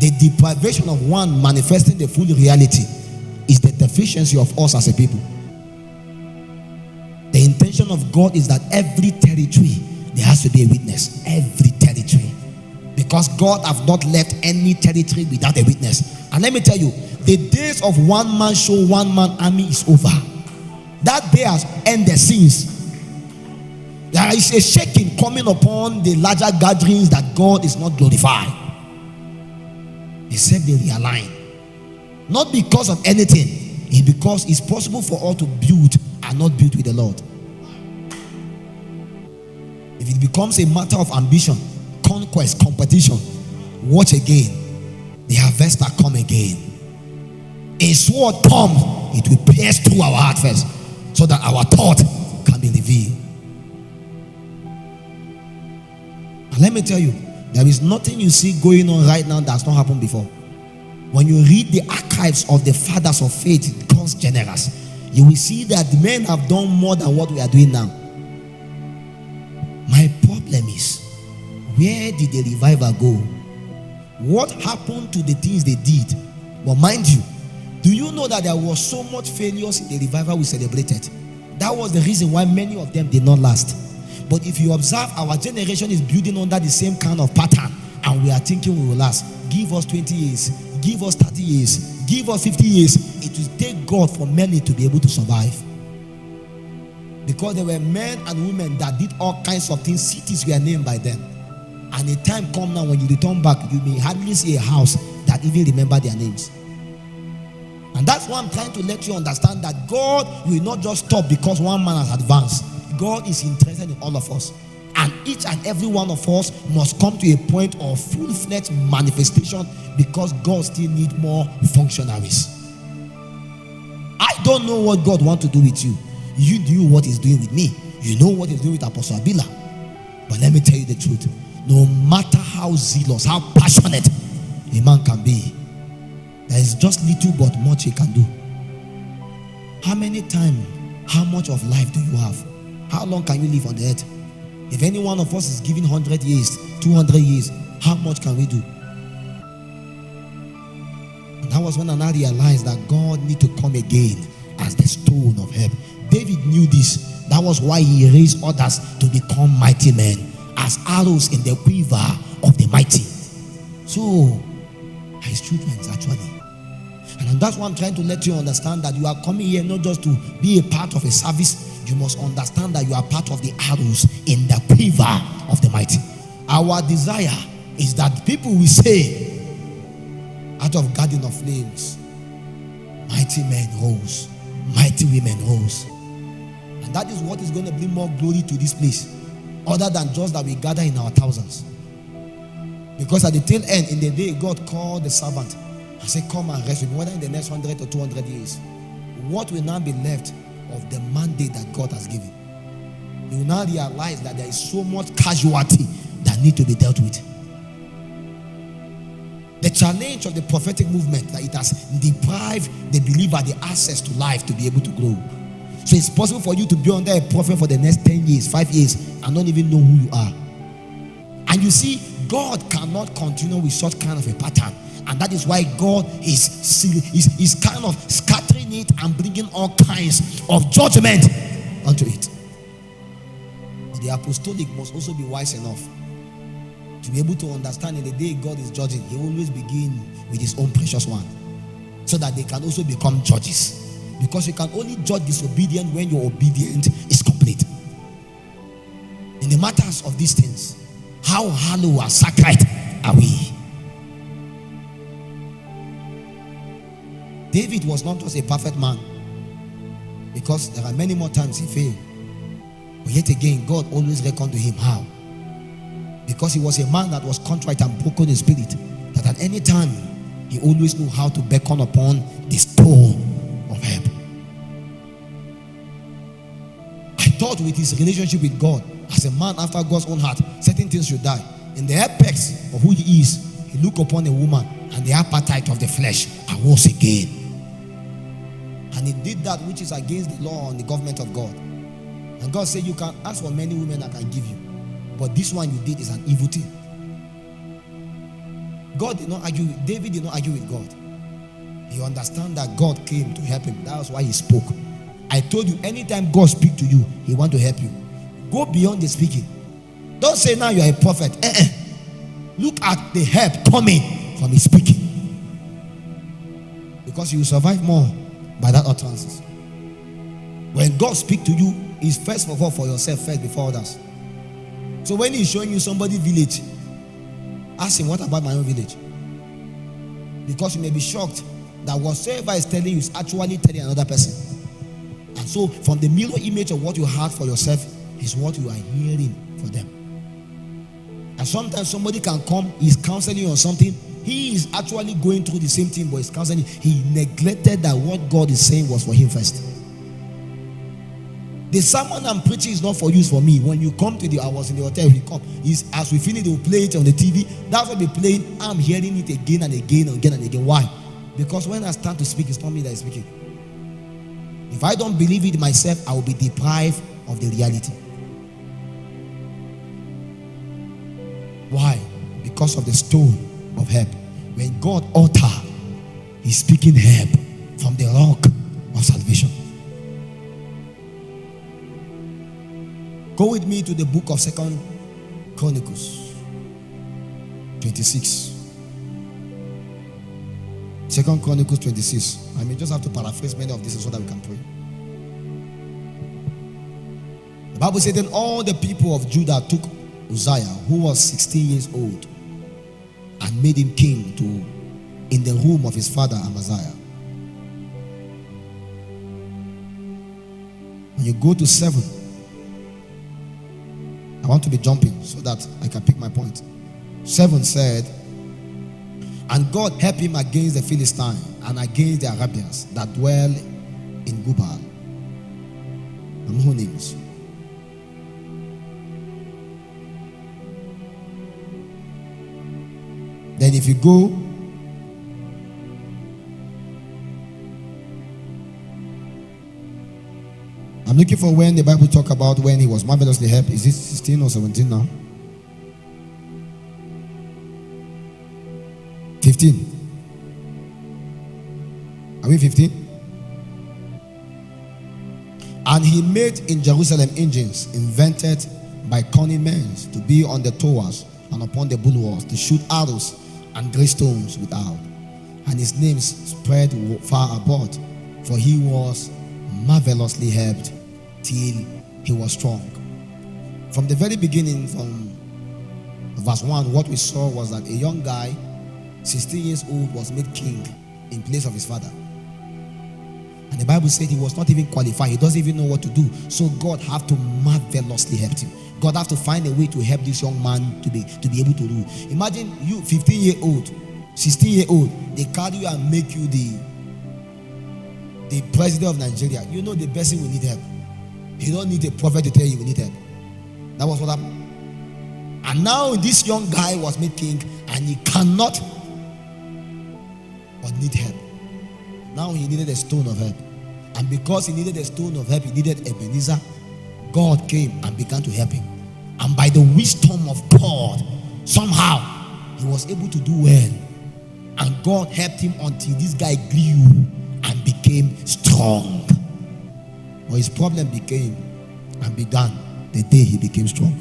The deprivation of one manifesting the full reality is the deficiency of us as a people. The intention of God is that every territory there has to be a witness. Every territory. Because God have not left any territory without a witness. And let me tell you, the days of one man show, one man army is over. That day has ended since. There is a shaking coming upon the larger gatherings that God is not glorified. He said they realign. Not because of anything. It's because it's possible for all to build and not build with the Lord. If it becomes a matter of ambition, conquest, competition, watch again. The harvester come again. A sword comes, it will pierce through our heart first, so that our thought can be revealed. And let me tell you, there is nothing you see going on right now that's not happened before. When you read the archives of the fathers of faith, God's generous, you will see that men have done more than what we are doing now. My problem is, where did the revival go? What happened to the things they did? But mind you, do you know that there was so much failures in the revival we celebrated? That was the reason why many of them did not last. But if you observe, our generation is building under the same kind of pattern, and we are thinking we will last. Give us 20 years, give us 30 years, give us 50 years. It will take God for many to be able to survive. Because there were men and women that did all kinds of things. Cities were named by them. And a time come now when you return back, you may hardly see a house that even remember their names. And that's why I'm trying to let you understand that God will not just stop because one man has advanced. God is interested in all of us. And each and every one of us must come to a point of full-fledged manifestation, because God still needs more functionaries. I don't know what God wants to do with you. You do what He's doing with me. You know what He's doing with Apostle Abila. But let me tell you the truth. No matter how zealous, how passionate a man can be, there is just little but much he can do. How many times, how much of life do you have? How long can you live on the earth? If any one of us is given 100 years, 200 years, how much can we do? And that was when I realized that God needs to come again as the stone of help. David knew this. That was why he raised others to become mighty men, as arrows in the quiver of the mighty. So, his children actually. And that's why I'm trying to let you understand that you are coming here not just to be a part of a service. You must understand that you are part of the arrows in the quiver of the mighty. Our desire is that people will say, out of garden of flames, mighty men rose, mighty women rose. And that is what is going to bring more glory to this place, other than just that we gather in our thousands. Because at the tail end, in the day, God called the servant and said, come and rest with me, whether in the next 100 or 200 years. What will now be left of the mandate that God has given? You will now realize that there is so much casualty that need to be dealt with. The challenge of the prophetic movement, that it has deprived the believer the access to life to be able to grow. So it's possible for you to be under a prophet for the next 10 years, 5 years, and not even know who you are. And you see, God cannot continue with such kind of a pattern. And that is why God is kind of scattering it and bringing all kinds of judgment onto it. But the apostolic must also be wise enough to be able to understand in the day God is judging, He always begins with His own precious one, so that they can also become judges. Because you can only judge disobedient when your obedience is complete. In the matters of these things, how hollow or sacred are we? David was not just a perfect man, because there are many more times he failed. But yet again, God always reckoned to him. How? Because he was a man that was contrite and broken in spirit, that at any time he always knew how to beckon upon the stone of help. I thought with his relationship with God, as a man after God's own heart, certain things should die. In the apex of who he is, he looked upon a woman, and the appetite of the flesh arose again. And he did that which is against the law and the government of God. And God said, you can ask for many women I can give you, but this one you did is an evil thing. God did not argue, David did not argue with God. He understand that God came to help him. That was why he spoke. I told you, anytime God speaks to you, he wants to help you. Go beyond the speaking. Don't say now you are a prophet. Look at the help coming from his speaking. Because you will survive more by that utterances. When God speaks to you, it's first of all for yourself first before others. So when he's showing you somebody's village, ask him, what about my own village? Because you may be shocked that whatsoever is telling you is actually telling another person. And so from the mirror image of what you had for yourself is what you are hearing for them. And sometimes somebody can come, he's counseling you on something, he is actually going through the same thing, but he's counseling. He neglected that what God is saying was for him first. The sermon I'm preaching is not for you, it's for me. When you come to I was in the hotel, you come, as we finish, they will play it on the TV. That's what they're playing. I'm hearing it again and again and again and again. Why? Because when I start to speak, it's not me that is speaking. If I don't believe it myself, I will be deprived of the reality. Why? Because of the stone of help. When God utter, he's speaking help from the rock of salvation. Go with me to the book of 2 Chronicles 26. 2 Chronicles 26. I may just have to paraphrase many of these so that we can pray. The Bible said, then all the people of Judah took Uzziah, who was 16 years old, and made him king in the room of his father Amaziah. When you go to 7, I want to be jumping so that I can pick my point. 7 said, and God helped him against the Philistines and against the Arabians that dwell in Gubal and Hunim. Then if you go I'm looking for when the Bible talk about when he was marvelously helped. Is it 16 or 17 now? 15. Are we 15? And he made in Jerusalem engines invented by cunning men to be on the towers and upon the bulwarks, to shoot arrows and great stones without. And his name spread far abroad, for he was marvelously helped till he was strong. From the very beginning, from verse 1, what we saw was that a young guy, 16 years old, was made king in place of his father. And the Bible said he was not even qualified. He doesn't even know what to do. So God have to marvelously help him. God have to find a way to help this young man to be able to do. Imagine you, 15-year-old, 16-year-old, they carry you and make you the president of Nigeria. You know the person will need help. You don't need a prophet to tell you need help. That was what happened. And now this young guy was made king and he cannot but need help. Now he needed a stone of help. And because he needed a stone of help, he needed Ebenezer. God came and began to help him. And by the wisdom of God, somehow he was able to do well. And God helped him until this guy grew and became strong. But his problem began the day he became strong.